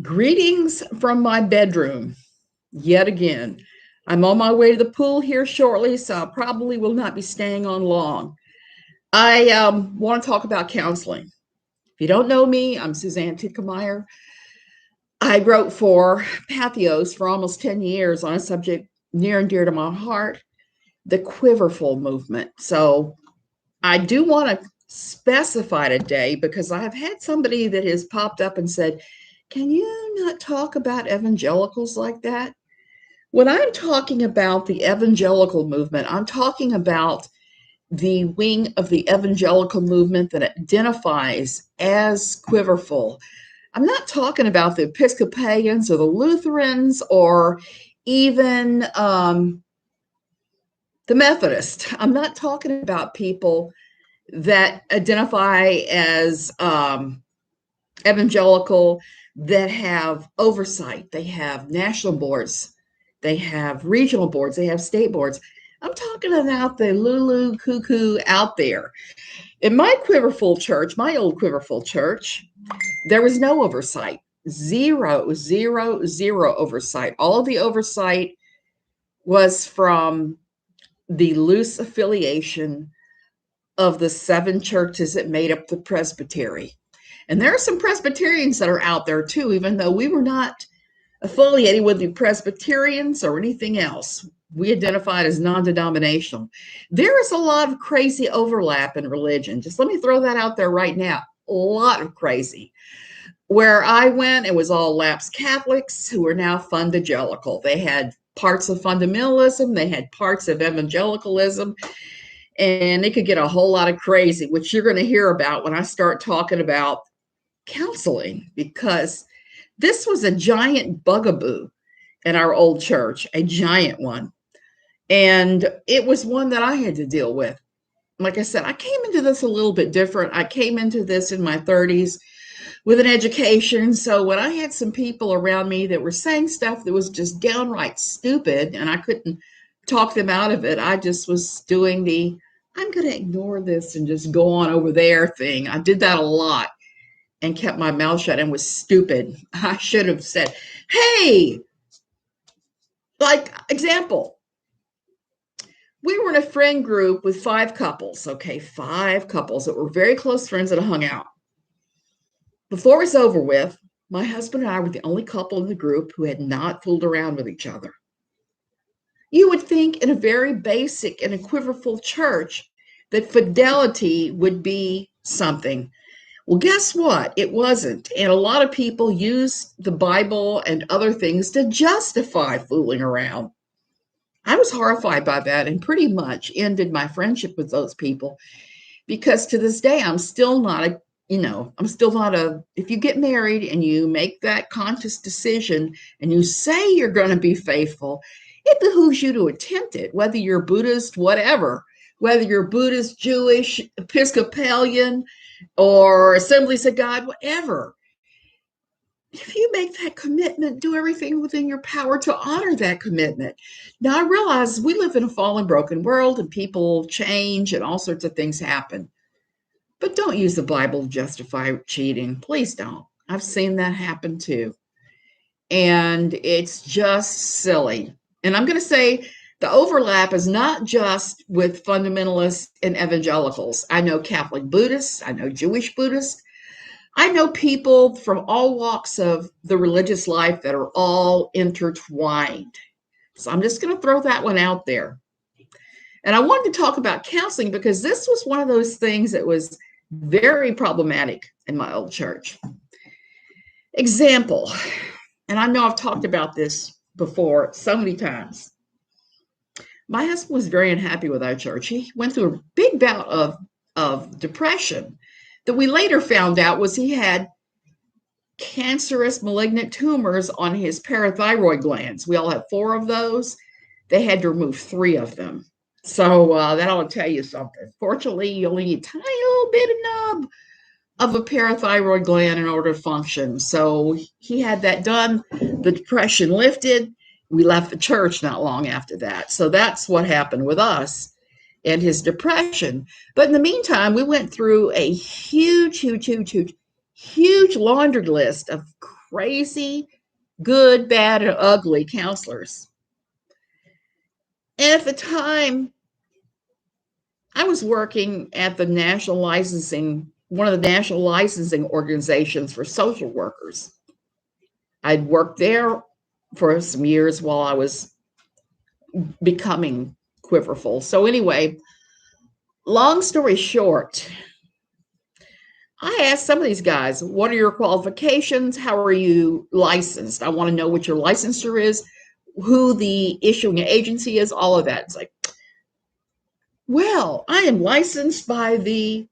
Greetings from my bedroom yet again. I'm on my way to the pool here shortly, so I probably will not be staying on long. I want to talk about counseling. If you don't know me, I'm Suzanne Tickemeyer. I wrote for Pathos for almost 10 years on a subject near and dear to my heart, the Quiverful movement. So I do want to specify today because I have had somebody that has popped up and said, can you not talk about evangelicals like that? When I'm talking about the evangelical movement, I'm talking about the wing of the evangelical movement that identifies as quiverful. I'm not talking about the Episcopalians or the Lutherans or even the Methodists. I'm not talking about people that identify as evangelical, that have oversight. They have national boards, they have regional boards, they have state boards. I'm talking about the Lulu cuckoo out there. In my Quiverful church, my old Quiverful church, there was no oversight. Zero, zero, zero oversight. All of the oversight was from the loose affiliation of the 7 churches that made up the presbytery. And there are some Presbyterians that are out there too, even though we were not affiliated with the Presbyterians or anything else. We identified as non-denominational. There is a lot of crazy overlap in religion. Just let me throw that out there right now. A lot of crazy. Where I went, it was all lapsed Catholics who are now fundagelical. They had parts of fundamentalism, they had parts of evangelicalism, and it could get a whole lot of crazy, which you're going to hear about when I start talking about counseling, because this was a giant bugaboo in our old church, a giant one. And it was one that I had to deal with. Like I said, I came into this a little bit different. I came into this in my 30s with an education. So when I had some people around me that were saying stuff that was just downright stupid and I couldn't talk them out of it, I just was doing the I'm going to ignore this and just go on over there thing. I did that a lot and kept my mouth shut and was stupid. I should have said, hey, like example, we were in a friend group with 5 couples, okay, 5 couples that were very close friends that hung out. Before it was over with, my husband and I were the only couple in the group who had not fooled around with each other. You would think in a very basic and equivocal church that fidelity would be something. Well, guess what? It wasn't. And a lot of people use the Bible and other things to justify fooling around. I was horrified by that and pretty much ended my friendship with those people because to this day, I'm still not if you get married and you make that conscious decision and you say you're going to be faithful, it behooves you to attempt it, whether you're Buddhist, whatever, whether you're Buddhist, Jewish, Episcopalian, or Assemblies of God, whatever. If you make that commitment, do everything within your power to honor that commitment. Now, I realize we live in a fallen, broken world and people change and all sorts of things happen. But don't use the Bible to justify cheating. Please don't. I've seen that happen too. And it's just silly. And I'm going to say the overlap is not just with fundamentalists and evangelicals. I know Catholic Buddhists, I know Jewish Buddhists, I know people from all walks of the religious life that are all intertwined. So I'm just going to throw that one out there. And I wanted to talk about counseling because this was one of those things that was very problematic in my old church. Example, and I know I've talked about this before so many times. My husband was very unhappy with our church. He went through a big bout of depression that we later found out was he had cancerous malignant tumors on his parathyroid glands. We all have 4 of those. They had to remove 3 of them. So that ought to tell you something. Fortunately, you only need a tiny little bit of nub of a parathyroid gland in order to function. So he had that done. The depression lifted. We left the church not long after that. So that's what happened with us and his depression. But in the meantime, we went through a huge laundry list of crazy, good, bad, and ugly counselors. And at the time, I was working at the one of the national licensing organizations for social workers. I'd worked there for some years while I was becoming Quiverful. So anyway, long story short, I asked some of these guys, what are your qualifications? How are you licensed? I want to know what your licensure is, who the issuing agency is, all of that. It's like, well, I am licensed by the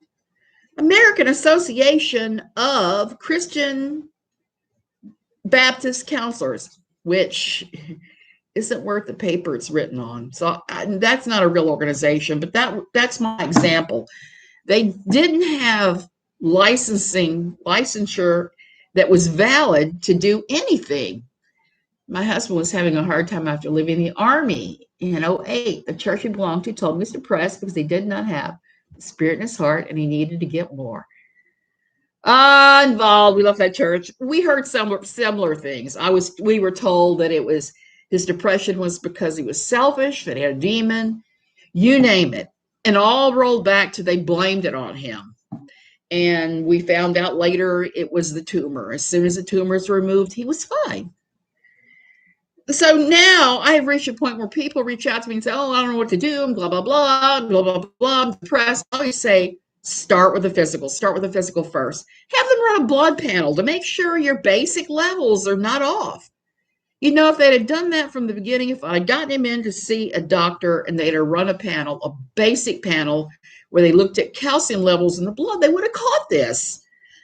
American Association of Christian Baptist Counselors, which isn't worth the paper it's written on. So that's not a real organization, but that's my example. They didn't have licensure that was valid to do anything. My husband was having a hard time after leaving the Army in 2008. The church he belonged to told him he was depressed because he did not have the Spirit in his heart and he needed to get more. Involved. We left that church. We heard similar things. We were told that his depression was because he was selfish, that he had a demon, you name it. And all rolled back to they blamed it on him. And we found out later it was the tumor. As soon as the tumor was removed, he was fine. So now I have reached a point where people reach out to me and say, oh, I don't know what to do, blah, blah, blah, blah, blah, blah, I'm depressed. I always say, start with the physical first. Have them run a blood panel to make sure your basic levels are not off. You know, if they'd have done that from the beginning, if I had gotten him in to see a doctor and they'd have run a basic panel where they looked at calcium levels in the blood, they would have caught this.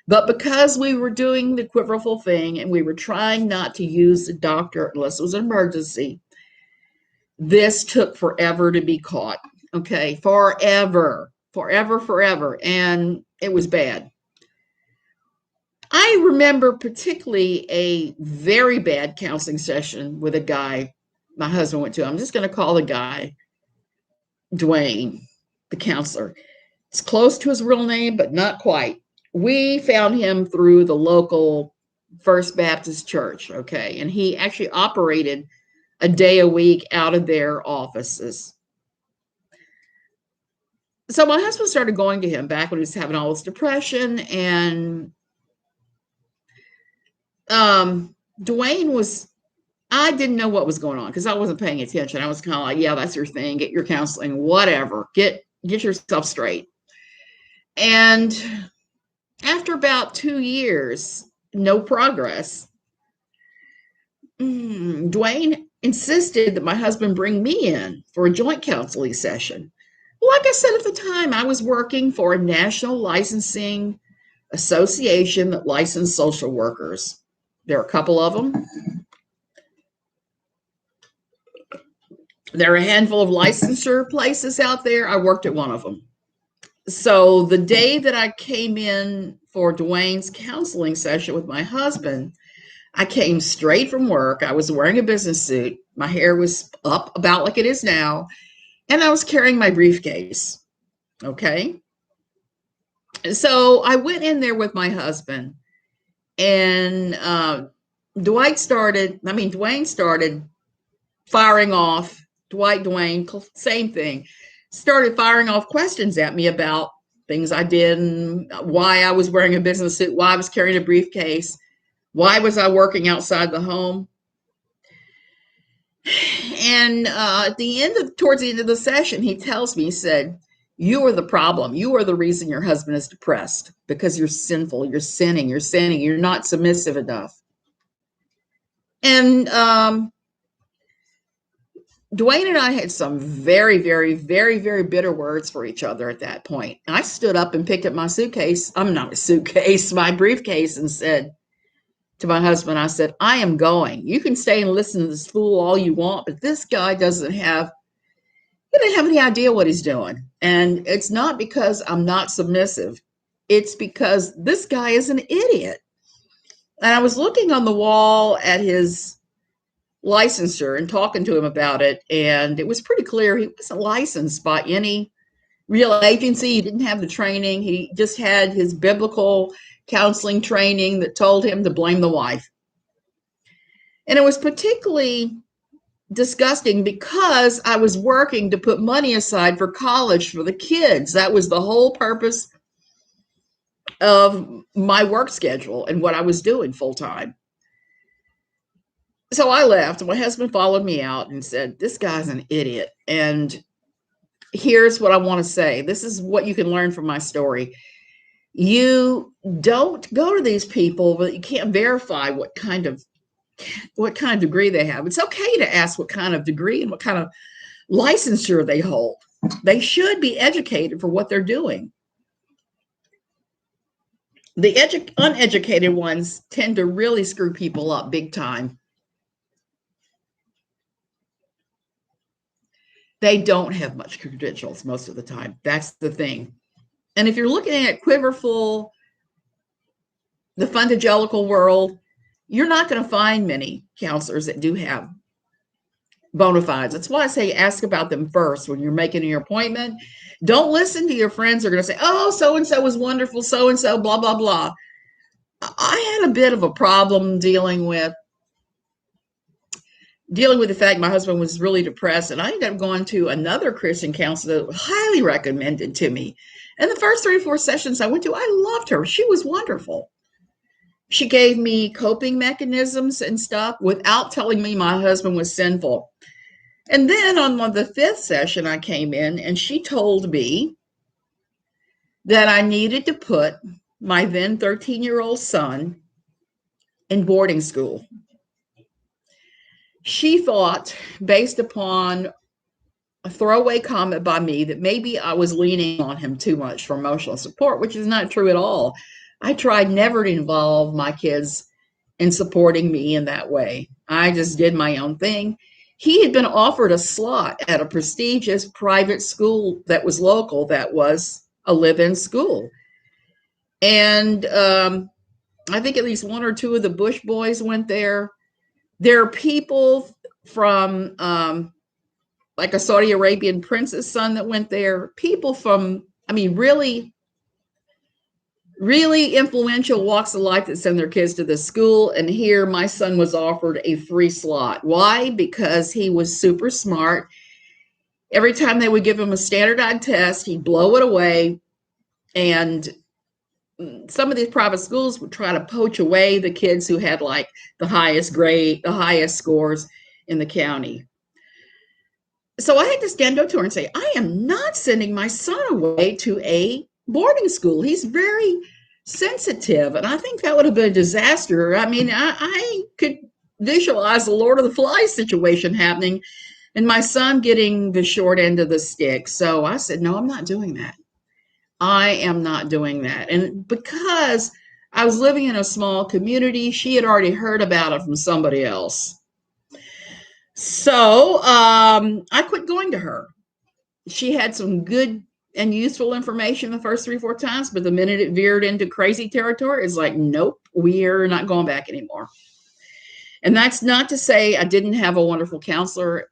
But because we were doing the Quiverful thing and we were trying not to use the doctor unless it was an emergency, this took forever to be caught. Okay, forever. And it was bad. I remember particularly a very bad counseling session with a guy my husband went to. I'm just going to call the guy Dwayne, the counselor. It's close to his real name, but not quite. We found him through the local First Baptist Church, okay? And he actually operated a day a week out of their offices. So my husband started going to him back when he was having all this depression, and Dwayne I didn't know what was going on because I wasn't paying attention. I was kind of like, yeah, that's your thing. Get your counseling, whatever. Get yourself straight. And after about 2 years, no progress, Dwayne insisted that my husband bring me in for a joint counseling session. Like I said at the time, I was working for a national licensing association that licensed social workers. There are a couple of them. There are a handful of licensure places out there. I worked at one of them. So the day that I came in for Dwayne's counseling session with my husband, I came straight from work. I was wearing a business suit. My hair was up about like it is now. And I was carrying my briefcase. Okay. So I went in there with my husband, and Dwayne started firing off. Dwayne, same thing, started firing off questions at me about things I did and why I was wearing a business suit, why I was carrying a briefcase, why was I working outside the home. And towards the end of the session, he tells me, he said, you are the problem. You are the reason your husband is depressed because you're sinful. You're sinning. You're not submissive enough. And Dwayne and I had some very, very, very, very bitter words for each other at that point. And I stood up and picked up my my briefcase, and said to my husband, I said, I am going. You can stay and listen to this fool all you want, but this guy doesn't have any idea what he's doing. And it's not because I'm not submissive. It's because this guy is an idiot. And I was looking on the wall at his licensure and talking to him about it, and it was pretty clear he wasn't licensed by any real agency. He didn't have the training. He just had his biblical counseling training that told him to blame the wife. And it was particularly disgusting because I was working to put money aside for college for the kids. That was the whole purpose of my work schedule and what I was doing full time. So I left. My husband followed me out and said, "This guy's an idiot." And here's what I want to say. This is what you can learn from my story. You don't go to these people, but you can't verify what kind of degree they have. It's okay to ask what kind of degree and what kind of licensure they hold. They should be educated for what they're doing. The uneducated ones tend to really screw people up big time. They don't have much credentials most of the time. That's the thing. And if you're looking at Quiverful, the fundagelical world, you're not going to find many counselors that do have bona fides. That's why I say ask about them first when you're making your appointment. Don't listen to your friends who are going to say, "Oh, so and so was wonderful, so and so, blah, blah, blah." I had a bit of a problem dealing with the fact my husband was really depressed, and I ended up going to another Christian counselor that was highly recommended to me. And the first 3 or 4 sessions I went to, I loved her. She was wonderful. She gave me coping mechanisms and stuff without telling me my husband was sinful. And then on the 5th session, I came in and she told me that I needed to put my then 13-year-old son in boarding school. She thought, based upon a throwaway comment by me, that maybe I was leaning on him too much for emotional support, which is not true at all. I tried never to involve my kids in supporting me in that way. I just did my own thing. He had been offered a slot at a prestigious private school that was local, that was a live-in school. And I think at least 1 or 2 of the Bush boys went there. There are people from like a Saudi Arabian prince's son that went there. People from, really, really influential walks of life that send their kids to this school. And here my son was offered a free slot. Why? Because he was super smart. Every time they would give him a standardized test, he'd blow it away. And some of these private schools would try to poach away the kids who had like the highest grade, the highest scores in the county. So I had to stand up to her and say, I am not sending my son away to a boarding school. He's very sensitive. And I think that would have been a disaster. I could visualize the Lord of the Flies situation happening and my son getting the short end of the stick. So I said, no, I'm not doing that. I am not doing that. And because I was living in a small community, she had already heard about it from somebody else. So I quit going to her. She had some good and useful information the first 3 or 4 times, but the minute it veered into crazy territory, it's like, nope, we're not going back anymore. And that's not to say I didn't have a wonderful counselor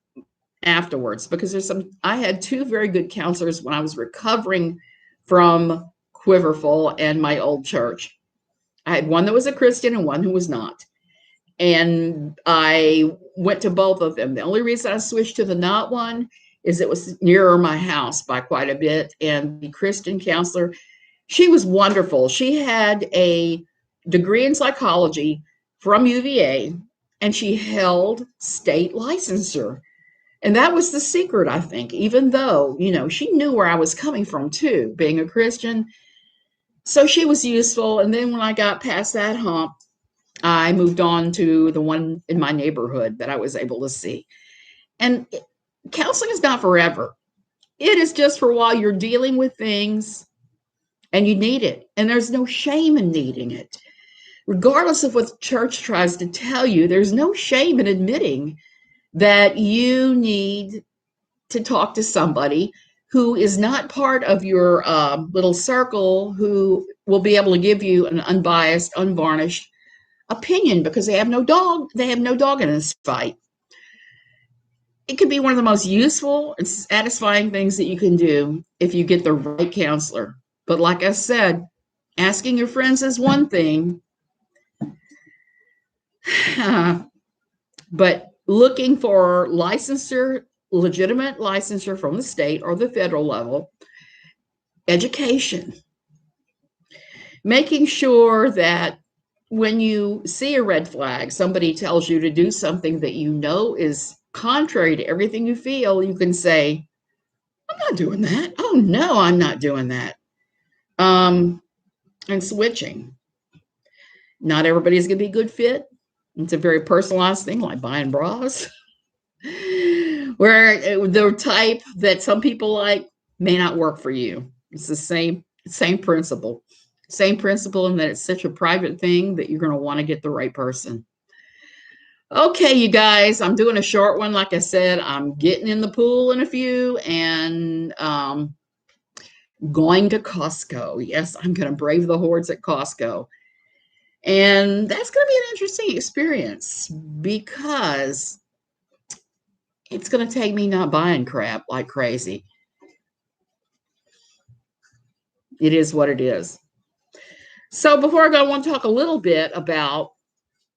afterwards, because I had 2 very good counselors when I was recovering from Quiverful and my old church. I had one that was a Christian and one who was not. And I went to both of them. The only reason I switched to the not one is it was nearer my house by quite a bit. And the Christian counselor, she was wonderful. She had a degree in psychology from UVA, and she held state licensure. And that was the secret, I think, even though, she knew where I was coming from too, being a Christian. So she was useful. And then when I got past that hump, I moved on to the one in my neighborhood that I was able to see. And counseling is not forever. It is just for while you're dealing with things and you need it. And there's no shame in needing it. Regardless of what the church tries to tell you, there's no shame in admitting that you need to talk to somebody who is not part of your little circle, who will be able to give you an unbiased, unvarnished opinion, because they have no dog in this fight. It can be one of the most useful and satisfying things that you can do if you get the right counselor. But like I said, asking your friends is one thing. but looking for licensure, legitimate licensure from the state or the federal level, education, making sure that when you see a red flag, somebody tells you to do something that you know is contrary to everything you feel, you can say, I'm not doing that. Oh, no, I'm not doing that. And switching. Not everybody's going to be a good fit. It's a very personalized thing, like buying bras, where the type that some people like may not work for you. It's the same principle. Same principle in that it's such a private thing that you're going to want to get the right person. Okay, you guys, I'm doing a short one. Like I said, I'm getting in the pool in a few and going to Costco. Yes, I'm going to brave the hordes at Costco. And that's going to be an interesting experience because it's going to take me not buying crap like crazy. It is what it is. So before I go, I want to talk a little bit about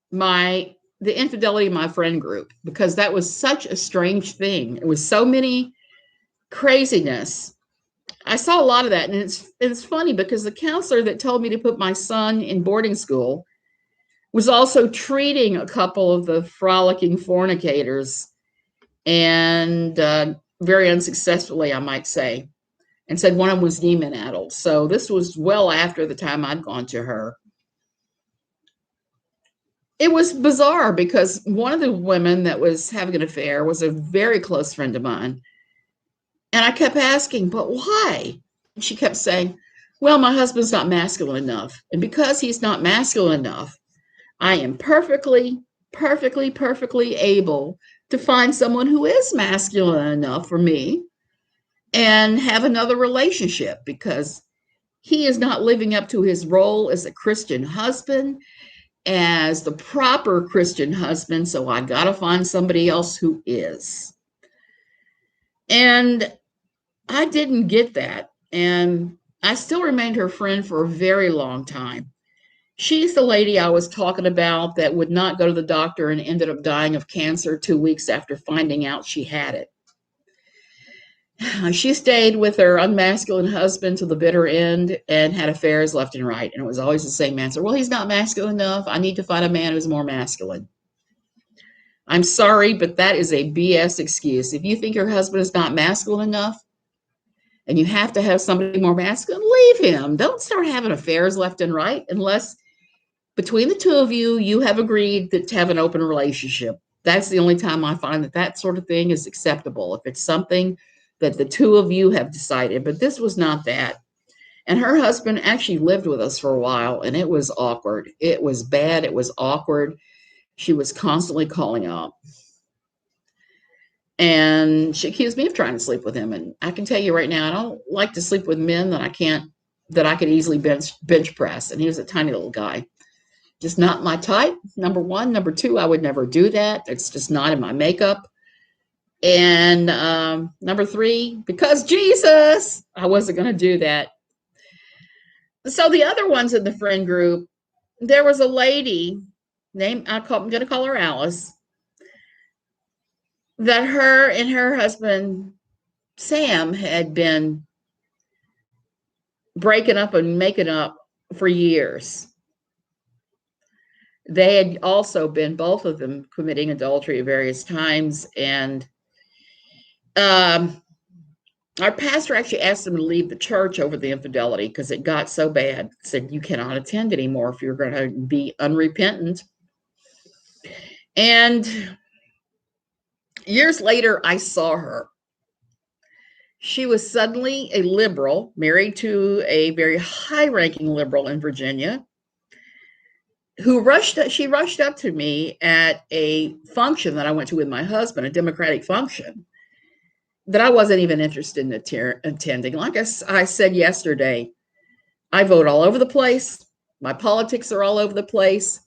the infidelity of my friend group, because that was such a strange thing. It was so many craziness. I saw a lot of that, and it's funny because the counselor that told me to put my son in boarding school was also treating a couple of the frolicking fornicators, and very unsuccessfully, I might say, and said one of them was demon-addled. So this was well after the time I'd gone to her. It was bizarre because one of the women that was having an affair was a very close friend of mine. And I kept asking, but why? And she kept saying, well, my husband's not masculine enough. And because he's not masculine enough, I am perfectly able to find someone who is masculine enough for me and have another relationship, because he is not living up to his role as a Christian husband, as the proper Christian husband. So I got to find somebody else who is. And I didn't get that. And I still remained her friend for a very long time. She's the lady I was talking about that would not go to the doctor and ended up dying of cancer 2 weeks after finding out she had it. She stayed with her unmasculine husband to the bitter end and had affairs left and right. And it was always the same answer. Well, he's not masculine enough. I need to find a man who's more masculine. I'm sorry, but that is a BS excuse. If you think your husband is not masculine enough and you have to have somebody more masculine, leave him. Don't start having affairs left and right unless between the two of you, you have agreed to have an open relationship. That's the only time I find that sort of thing is acceptable. If it's something that the two of you have decided, but this was not that. And her husband actually lived with us for a while, and it was awkward. It was bad. It was awkward. She was constantly calling up. And she accused me of trying to sleep with him. And I can tell you right now, I don't like to sleep with men that I could easily bench press. And he was a tiny little guy. Just not my type, number one. Number two, I would never do that. It's just not in my makeup. And number three, because Jesus, I wasn't going to do that. So the other ones in the friend group, there was a lady named, I'm going to call her Alice, that her and her husband, Sam, had been breaking up and making up for years. They had also been, both of them, committing adultery at various times. And our pastor actually asked them to leave the church over the infidelity because it got so bad. Said, you cannot attend anymore if you're going to be unrepentant. And years later, I saw her. She was suddenly a liberal, married to a very high-ranking liberal in Virginia, she rushed up to me at a function that I went to with my husband, a Democratic function, that I wasn't even interested in attending. Like I said yesterday, I vote all over the place. My politics are all over the place.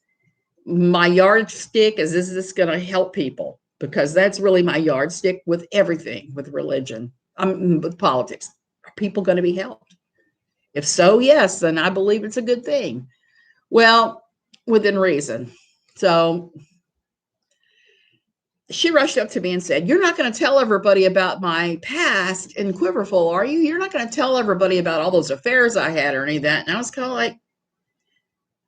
My yardstick is this going to help people? Because that's really my yardstick with everything, with religion, with politics. Are people going to be helped? If so, yes, then I believe it's a good thing. Well, within reason. So she rushed up to me and said, "You're not going to tell everybody about my past in Quiverful, are you? You're not going to tell everybody about all those affairs I had or any of that." And I was kind of like,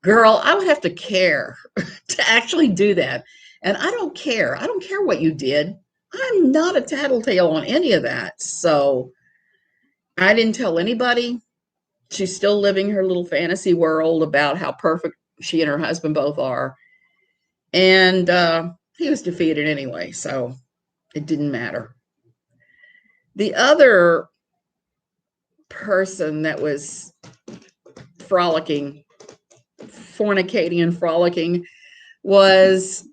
girl, I would have to care to actually do that. And I don't care. I don't care what you did. I'm not a tattletale on any of that. So I didn't tell anybody. She's still living her little fantasy world about how perfect she and her husband both are. And he was defeated anyway. So it didn't matter. The other person that was frolicking, fornicating and frolicking was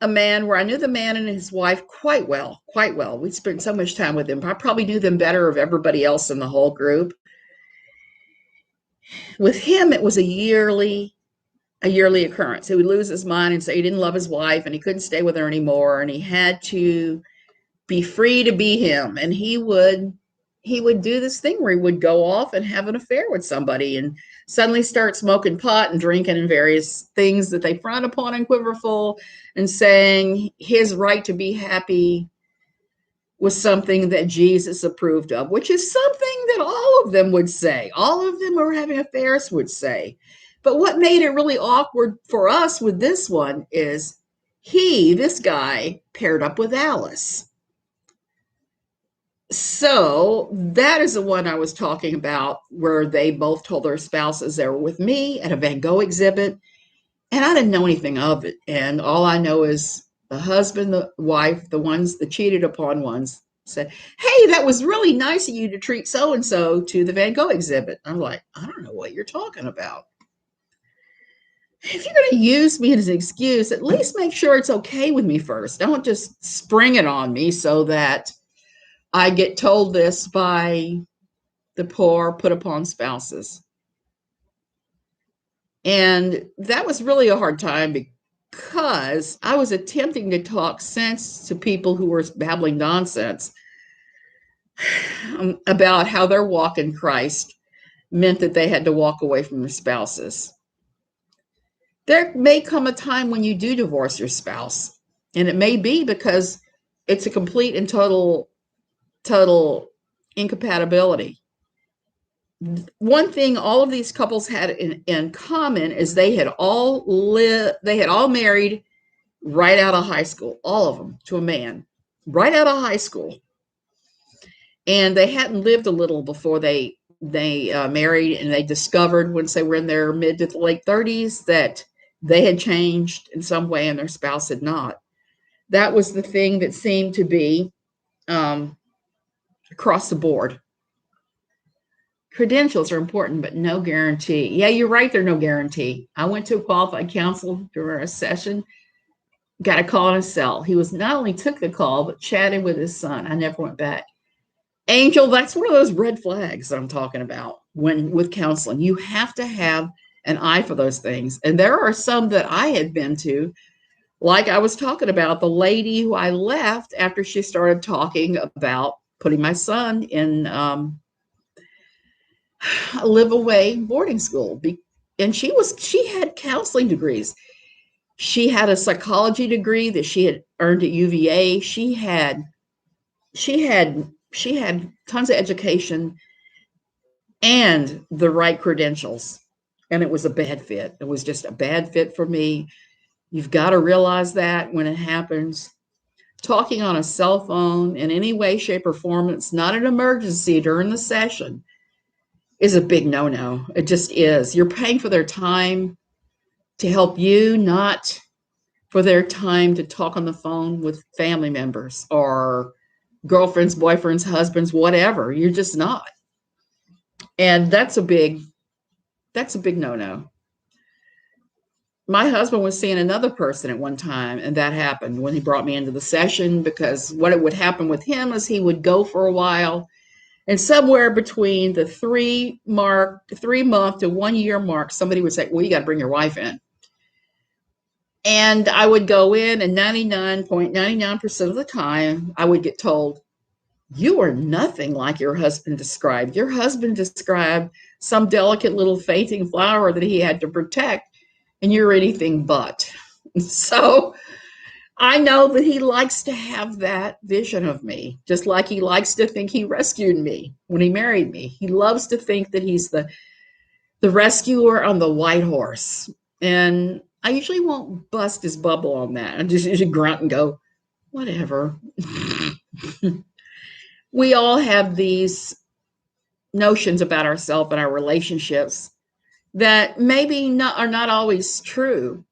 a man where I knew the man and his wife quite well, quite well. We spent so much time with them. I probably knew them better of everybody else in the whole group. With him, it was a yearly occurrence. He would lose his mind and say he didn't love his wife and he couldn't stay with her anymore, and he had to be free to be him. And he would do this thing where he would go off and have an affair with somebody and suddenly start smoking pot and drinking and various things that they frown upon in Quiverful, and saying his right to be happy was something that Jesus approved of, which is something that all of them would say. All of them who were having affairs would say. But what made it really awkward for us with this one is this guy, paired up with Alice. So that is the one I was talking about, where they both told their spouses they were with me at a Van Gogh exhibit, and I didn't know anything of it. And all I know is the husband, the wife, the ones, the cheated upon ones, said, "Hey, that was really nice of you to treat so-and-so to the Van Gogh exhibit." I'm like, I don't know what you're talking about. If you're going to use me as an excuse, at least make sure it's okay with me first. Don't just spring it on me so that I get told this by the poor put upon spouses. And that was really a hard time because I was attempting to talk sense to people who were babbling nonsense about how their walk in Christ meant that they had to walk away from their spouses. There may come a time when you do divorce your spouse, and it may be because it's a complete and total incompatibility. One thing all of these couples had in common is they had all married right out of high school, all of them, to a man, right out of high school. And they hadn't lived a little before they married, and they discovered once they were in their mid to late 30s that they had changed in some way and their spouse had not. That was the thing that seemed to be across the board. Credentials are important, but no guarantee. Yeah, you're right. There's no guarantee. I went to a qualified counsel during a session, got a call in his cell. He was not only took the call, but chatted with his son. I never went back. Angel, that's one of those red flags that I'm talking about when with counseling. You have to have an eye for those things. And there are some that I had been to, like I was talking about, the lady who I left after she started talking about putting my son in a live away boarding school. And she had counseling degrees. She had a psychology degree that she had earned at UVA. She had tons of education and the right credentials. And it was a bad fit. It was just a bad fit for me. You've got to realize that when it happens. Talking on a cell phone in any way, shape, or form, it's not an emergency during the session, is a big no-no. It just is. You're paying for their time to help you, not for their time to talk on the phone with family members or girlfriends, boyfriends, husbands, whatever. You're just not. And that's a big no-no. My husband was seeing another person at one time, and that happened when he brought me into the session, because what would happen with him is he would go for a while, and somewhere between the 3 month to 1 year mark, somebody would say, "Well, you got to bring your wife in." And I would go in, and 99.99% of the time, I would get told, "You are nothing like your husband described. Your husband described some delicate little fainting flower that he had to protect, and you're anything but." So I know that he likes to have that vision of me, just like he likes to think he rescued me when he married me. He loves to think that he's the rescuer on the white horse. And I usually won't bust his bubble on that. I just usually grunt and go, whatever. We all have these notions about ourselves and our relationships that maybe not are not always true.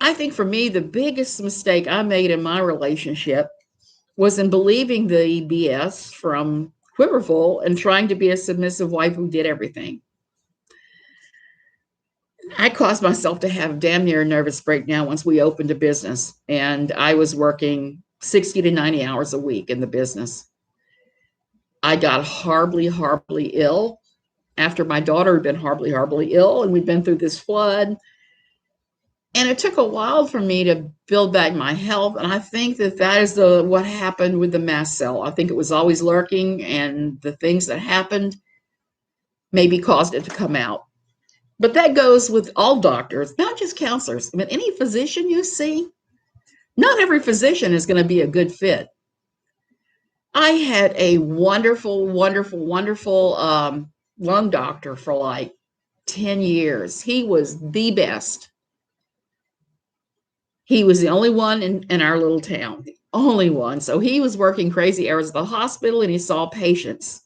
I think for me, the biggest mistake I made in my relationship was in believing the BS from Quiverful and trying to be a submissive wife who did everything. I caused myself to have damn near a nervous breakdown once we opened a business, and I was working 60 to 90 hours a week in the business. I got horribly, horribly ill after my daughter had been horribly, horribly ill, and we'd been through this flood. And it took a while for me to build back my health. And I think that is what happened with the mast cell. I think it was always lurking, and the things that happened maybe caused it to come out. But that goes with all doctors, not just counselors. I mean, any physician you see, not every physician is going to be a good fit. I had a wonderful, wonderful, wonderful lung doctor for like 10 years. He was the best. He was the only one in our little town, the only one. So he was working crazy hours at the hospital, and he saw patients.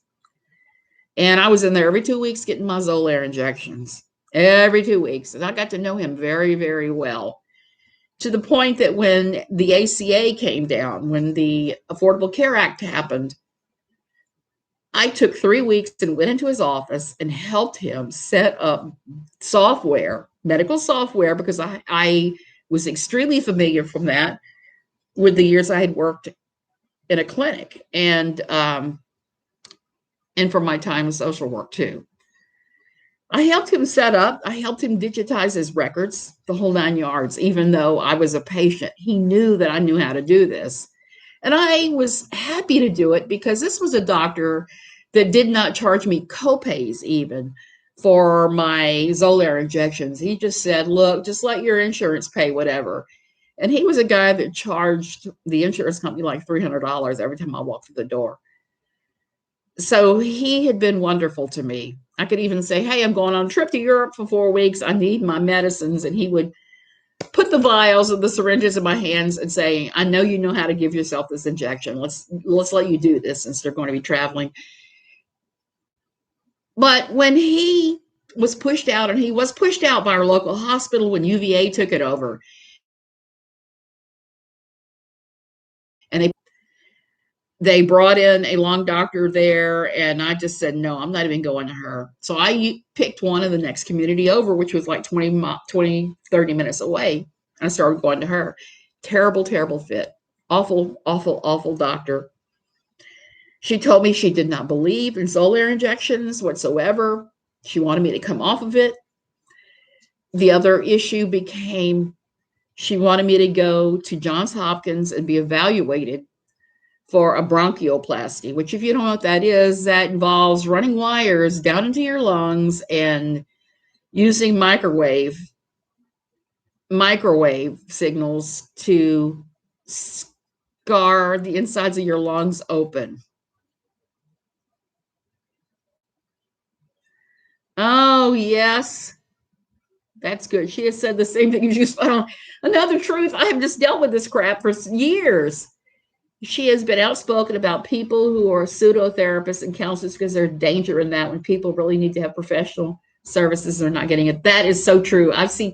And I was in there every 2 weeks getting my Xolair injections, every 2 weeks. And I got to know him very, very well, to the point that when the ACA came down, when the Affordable Care Act happened, I took 3 weeks and went into his office and helped him set up software, medical software, because I was extremely familiar from that with the years I had worked in a clinic, and from my time in social work too. I helped him set up, I helped him digitize his records, the whole 9 yards, even though I was a patient. He knew that I knew how to do this. And I was happy to do it because this was a doctor that did not charge me copays even for my Xolair injections. He just said, look, just let your insurance pay whatever. And he was a guy that charged the insurance company like $300 every time I walked through the door. So he had been wonderful to me. I could even say, hey, I'm going on a trip to Europe for 4 weeks. I need my medicines. And he would put the vials and the syringes in my hands and say, I know you know how to give yourself this injection. Let's let you do this since they're going to be traveling. But when he was pushed out, and he was pushed out by our local hospital when UVA took it over, and they brought in a lung doctor there, and I just said, no, I'm not even going to her. So I picked one in the next community over, which was like 20, 30 minutes away. And I started going to her. Terrible, terrible fit. Awful, awful, awful doctor. She told me she did not believe in Xolair injections whatsoever. She wanted me to come off of it. The other issue became she wanted me to go to Johns Hopkins and be evaluated for a bronchioplasty, which, if you don't know what that is, that involves running wires down into your lungs and using microwave signals to scar the insides of your lungs open. Oh, yes. That's good. She has said the same thing as you spot on. Another truth, I have just dealt with this crap for years. She has been outspoken about people who are pseudotherapists and counselors because there's danger in that when people really need to have professional services, they're not getting it. That is so true. I've seen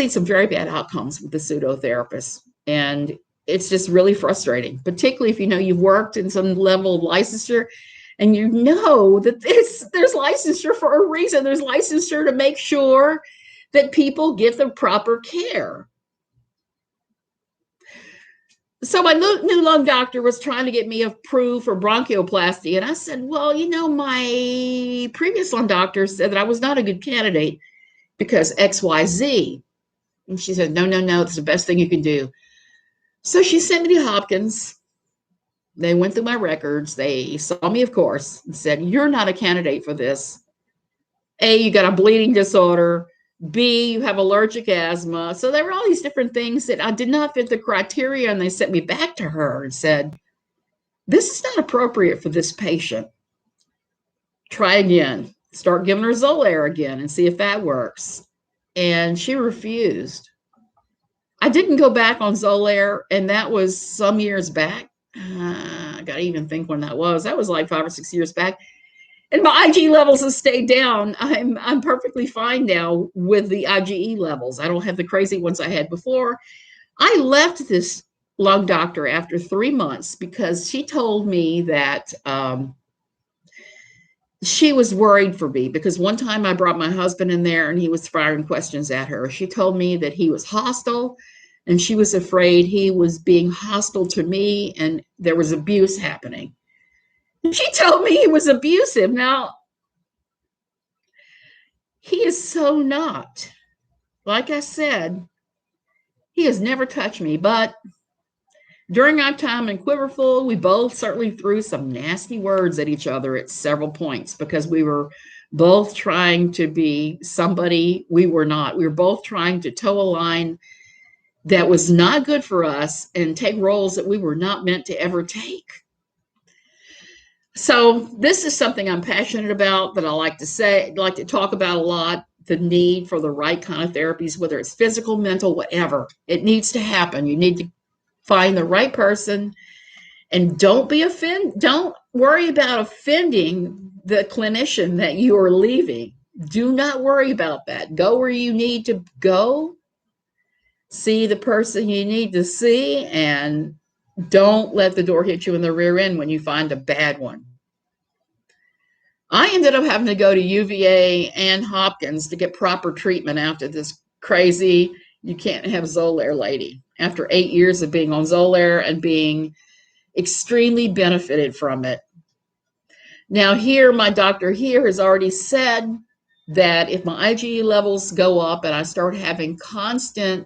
some very bad outcomes with the pseudotherapists, and it's just really frustrating, particularly if you know you've worked in some level of licensure and you know that there's licensure for a reason. There's licensure to make sure that people get the proper care. So my new lung doctor was trying to get me approved for bronchioplasty. And I said, well, my previous lung doctor said that I was not a good candidate because XYZ. And she said, no, it's the best thing you can do. So she sent me to Hopkins. They went through my records. They saw me, of course, and said, you're not a candidate for this. A, you got a bleeding disorder. B, you have allergic asthma. So there were all these different things that I did not fit the criteria, and they sent me back to her and said, this is not appropriate for this patient. Try again. Start giving her Xolair again and see if that works. And she refused. I didn't go back on Xolair, and that was some years back. I got to even think when that was. That was like 5 or 6 years back. And my IG levels have stayed down. I'm perfectly fine now with the IgE levels. I don't have the crazy ones I had before. I left this lung doctor after 3 months because she told me that she was worried for me, because one time I brought my husband in there and he was firing questions at her. She told me that he was hostile, and she was afraid he was being hostile to me and there was abuse happening. She told me he was abusive. Now, he is so not. Like I said, he has never touched me, but during our time in Quiverful, we both certainly threw some nasty words at each other at several points, because we were both trying to be somebody we were not. We were both trying to toe a line that was not good for us and take roles that we were not meant to ever take. So this is something I'm passionate about, that I like to talk about a lot. The need for the right kind of therapies, whether it's physical, mental, whatever. It needs to happen. You need to find the right person, and don't worry about offending the clinician that you are leaving. Do not worry about that. Go where you need to go. See the person you need to see, and don't let the door hit you in the rear end when you find a bad one. I ended up having to go to UVA and Hopkins to get proper treatment after this crazy, you can't have Xolair lady. After 8 years of being on Xolair and being extremely benefited from it. Now here, my doctor here has already said that if my IgE levels go up and I start having constant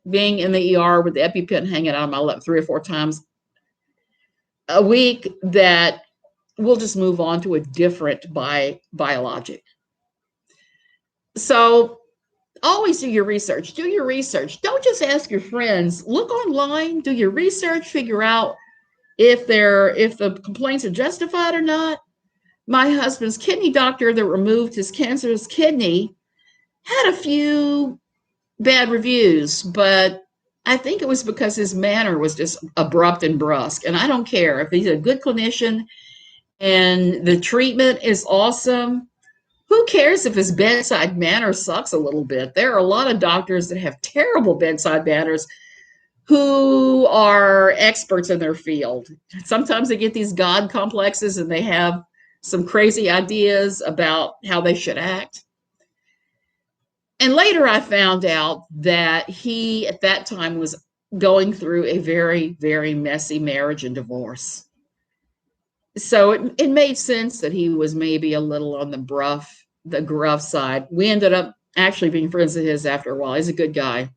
being in the ER with the EpiPen hanging out of my lip 3 or 4 times a week, that we'll just move on to a different biologic. So always do your research. Do your research. Don't just ask your friends. Look online, do your research, figure out if the complaints are justified or not. My husband's kidney doctor that removed his cancerous kidney had a few bad reviews, but I think it was because his manner was just abrupt and brusque. And I don't care if he's a good clinician and the treatment is awesome. Who cares if his bedside manner sucks a little bit? There are a lot of doctors that have terrible bedside manners who are experts in their field. Sometimes they get these God complexes and they have some crazy ideas about how they should act. And later I found out that he, at that time, was going through a very, very messy marriage and divorce. So it made sense that he was maybe a little on the gruff side. We ended up actually being friends of his after a while. He's a good guy.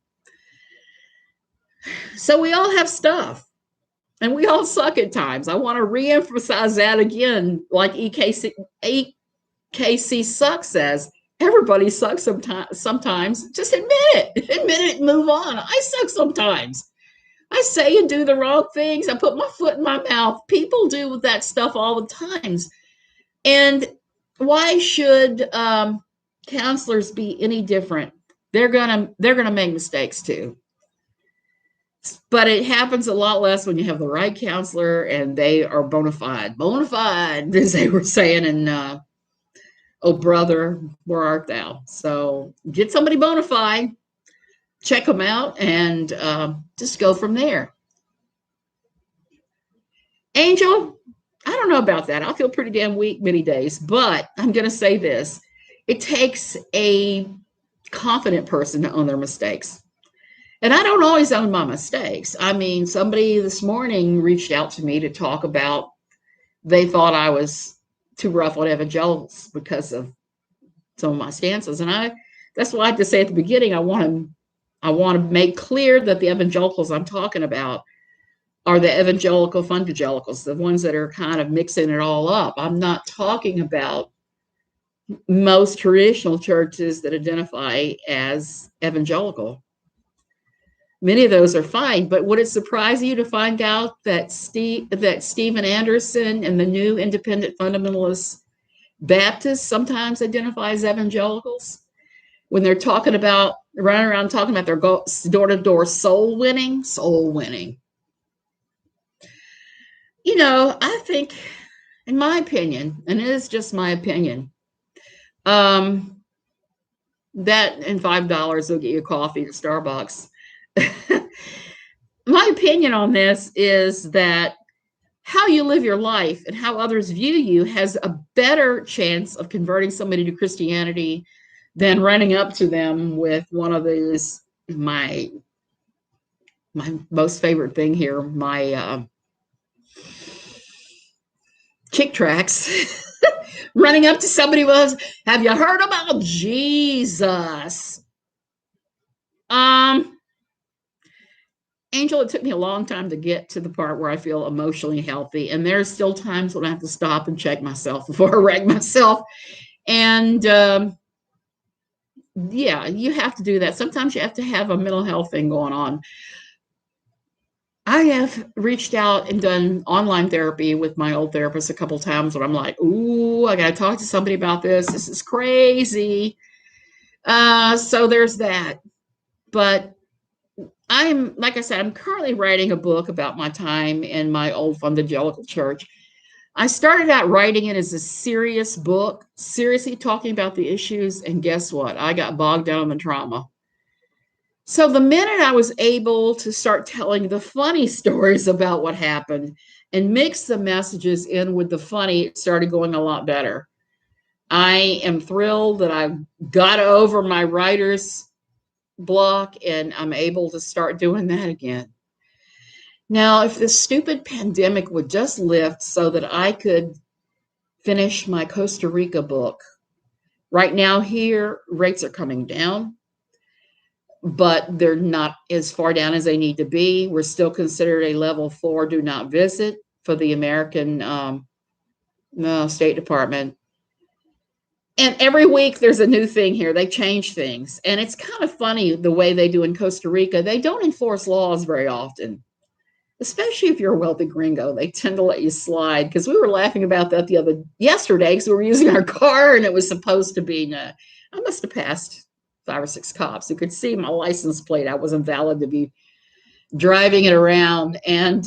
So we all have stuff, and we all suck at times. I want to reemphasize that again, like EKC Suck says. Everybody sucks sometimes. Just admit it and move on. I suck sometimes. I say and do the wrong things. I put my foot in my mouth. People do that stuff all the times. And why should counselors be any different? They're gonna make mistakes too. But it happens a lot less when you have the right counselor and they are bona fide, as they were saying in Oh Brother, Where Art Thou? So get somebody bona fide, check them out, and just go from there. Angel, I don't know about that. I feel pretty damn weak many days, but I'm going to say this. It takes a confident person to own their mistakes. And I don't always own my mistakes. I mean, somebody this morning reached out to me to talk about, they thought I was too rough on evangelicals because of some of my stances. And that's why I have to say at the beginning, I want to make clear that the evangelicals I'm talking about are the evangelical fundagelicals, the ones that are kind of mixing it all up. I'm not talking about most traditional churches that identify as evangelical. Many of those are fine, but would it surprise you to find out that Stephen Anderson and the New Independent Fundamentalist Baptists sometimes identify as evangelicals when they're talking about running around talking about their door-to-door soul winning? I think, in my opinion, and it is just my opinion, that and $5 will get you coffee at Starbucks. My opinion on this is that how you live your life and how others view you has a better chance of converting somebody to Christianity than running up to them with one of these, my most favorite thing here, my chick tracts. Running up to somebody was, have you heard about Jesus? Angel, it took me a long time to get to the part where I feel emotionally healthy. And there's still times when I have to stop and check myself before I wreck myself. And yeah, you have to do that. Sometimes you have to have a mental health thing going on. I have reached out and done online therapy with my old therapist a couple of times when I'm like, ooh, I got to talk to somebody about this. This is crazy. So there's that. But like I said, I'm currently writing a book about my time in my old evangelical church. I started out writing it as a serious book, seriously talking about the issues. And guess what? I got bogged down in the trauma. So the minute I was able to start telling the funny stories about what happened and mix the messages in with the funny, it started going a lot better. I am thrilled that I got over my writer's block and I'm able to start doing that again. Now, if this stupid pandemic would just lift so that I could finish my Costa Rica book. Right now here, rates are coming down, but they're not as far down as they need to be. We're still considered a level 4 do not visit for the American State Department. And every week there's a new thing here. They change things. And it's kind of funny the way they do in Costa Rica. They don't enforce laws very often, especially if you're a wealthy gringo. They tend to let you slide, because we were laughing about that yesterday because we were using our car and it was supposed to be, I must have passed 5 or 6 cops who could see my license plate. I wasn't valid to be driving it around. And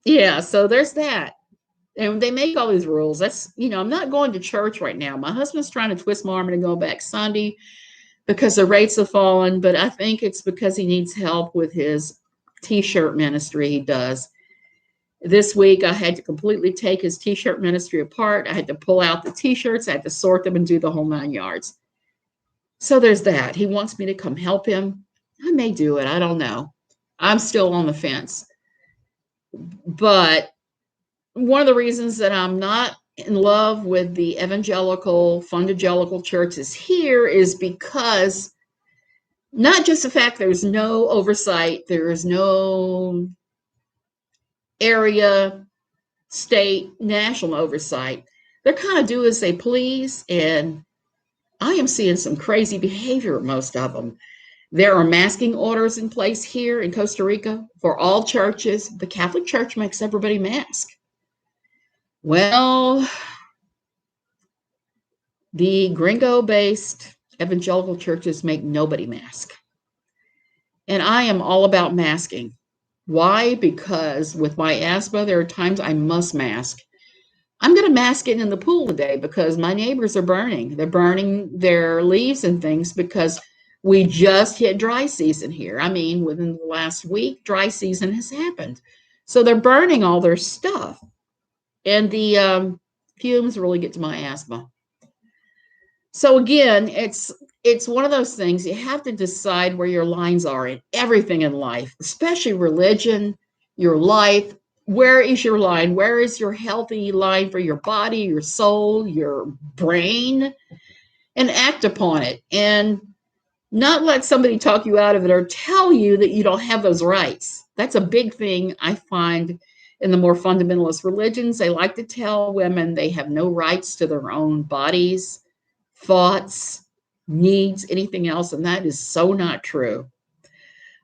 yeah, so there's that. And they make all these rules. That's, I'm not going to church right now. My husband's trying to twist my arm and go back Sunday because the rates have fallen, but I think it's because he needs help with his t-shirt ministry he does. This week, I had to completely take his t-shirt ministry apart. I had to pull out the t-shirts. I had to sort them and do the whole 9 yards. So there's that. He wants me to come help him. I may do it. I don't know. I'm still on the fence. But one of the reasons that I'm not in love with the fundagelical churches here is because not just the fact there's no oversight, there is no area, state, national oversight. They kind of do as they please, and I am seeing some crazy behavior at most of them. There are masking orders in place here in Costa Rica for all churches. The Catholic Church makes everybody mask. Well, the gringo-based evangelical churches make nobody mask. And I am all about masking. Why? Because with my asthma, there are times I must mask. I'm going to mask it in the pool today because my neighbors are burning. They're burning their leaves and things because we just hit dry season here. I mean, within the last week, dry season has happened. So they're burning all their stuff. And the fumes really get to my asthma. So again, it's one of those things. You have to decide where your lines are in everything in life, especially religion, your life. Where is your line? Where is your healthy line for your body, your soul, your brain? And act upon it. And not let somebody talk you out of it or tell you that you don't have those rights. That's a big thing I find, In the more fundamentalist religions, they like to tell women they have no rights to their own bodies, thoughts, needs, anything else. And that is so not true.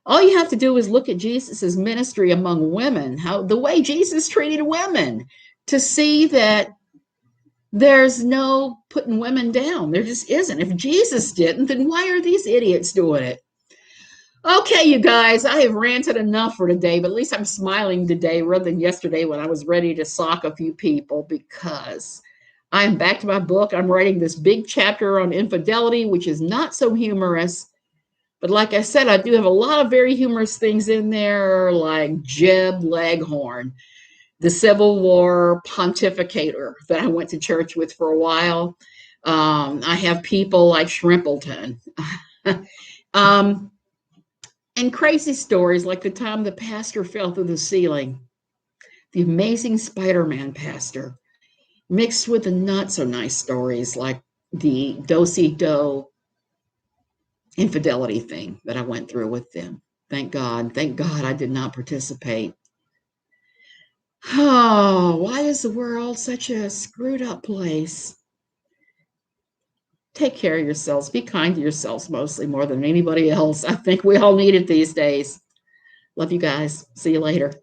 All you have to do is look at Jesus's ministry among women, how the way Jesus treated women, to see that there's no putting women down. There just isn't. If Jesus didn't, then why are these idiots doing it? Okay, you guys, I have ranted enough for today, but at least I'm smiling today rather than yesterday when I was ready to sock a few people, because I'm back to my book. I'm writing this big chapter on infidelity, which is not so humorous. But like I said, I do have a lot of very humorous things in there, like Jeb Leghorn, the Civil War pontificator that I went to church with for a while. I have people like Shrimpleton. And crazy stories like the time the pastor fell through the ceiling, the amazing Spider-Man pastor, mixed with the not so nice stories like the do-si-do infidelity thing that I went through with them. Thank God I did not participate. Oh, why is the world such a screwed up place? Take care of yourselves. Be kind to yourselves mostly more than anybody else. I think we all need it these days. Love you guys. See you later.